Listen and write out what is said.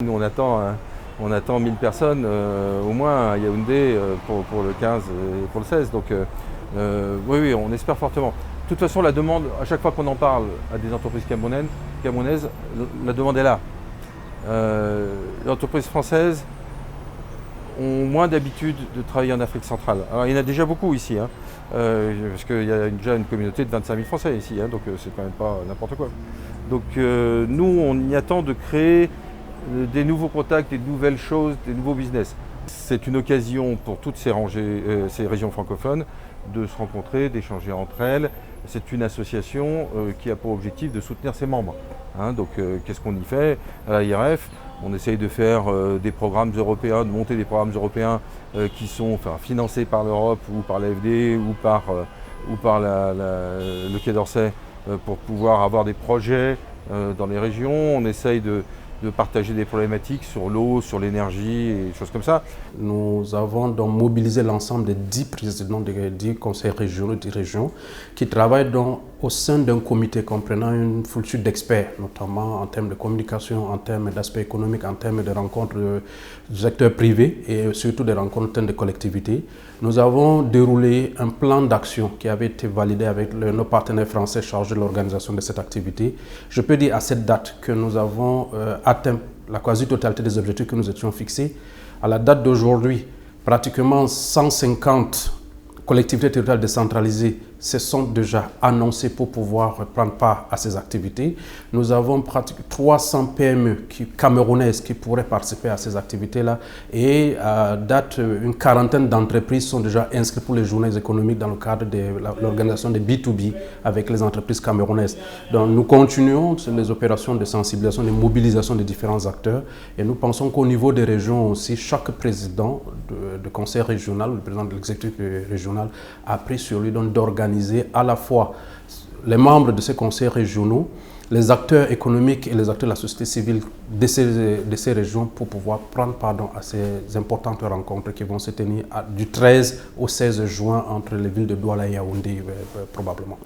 Nous on attend 1000 personnes au moins à Yaoundé pour le 15 et pour le 16. Donc oui, on espère fortement. De toute façon, la demande, à chaque fois qu'on en parle à des entreprises camerounaises, la demande est là. Les entreprises françaises ont moins d'habitude de travailler en Afrique centrale. Alors il y en a déjà beaucoup ici, parce qu'il y a déjà une communauté de 25 000 Français ici, donc c'est quand même pas n'importe quoi. Donc nous, on y attend de créer des nouveaux contacts, des nouvelles choses, des nouveaux business. C'est une occasion pour toutes ces régions francophones de se rencontrer, d'échanger entre elles. C'est une association qui a pour objectif de soutenir ses membres. Donc qu'est-ce qu'on y fait à l'AIRF? On essaye de faire des programmes européens, de monter des programmes européens qui sont financés par l'Europe ou par l'AFD ou par le Quai d'Orsay pour pouvoir avoir des projets dans les régions. On essaye de partager des problématiques sur l'eau, sur l'énergie et des choses comme ça. Nous avons donc mobilisé l'ensemble des 10 présidents des 10 conseils régionaux, 10 régions, qui travaillent donc au sein d'un comité comprenant une foultitude d'experts, notamment en termes de communication, en termes d'aspects économiques, en termes de rencontres du secteur privé et surtout des rencontres de collectivités. Nous avons déroulé un plan d'action qui avait été validé avec nos partenaires français chargés de l'organisation de cette activité. Je peux dire à cette date que nous avons atteint la quasi-totalité des objectifs que nous étions fixés. À la date d'aujourd'hui, pratiquement 150 collectivités territoriales décentralisées se sont déjà annoncées pour pouvoir prendre part à ces activités. Nous avons pratiquement 300 PME camerounaises qui pourraient participer à ces activités-là et à date, une quarantaine d'entreprises sont déjà inscrites pour les journées économiques dans le cadre de l'organisation des B2B avec les entreprises camerounaises. Donc nous continuons sur les opérations de sensibilisation, de mobilisation des différents acteurs et nous pensons qu'au niveau des régions aussi, chaque président de conseil régional, le président de l'exécutif régional a pris sur lui d'organiser à la fois les membres de ces conseils régionaux, les acteurs économiques et les acteurs de la société civile de ces régions pour pouvoir prendre part à ces importantes rencontres qui vont se tenir du 13 au 16 juin entre les villes de Douala et Yaoundé probablement.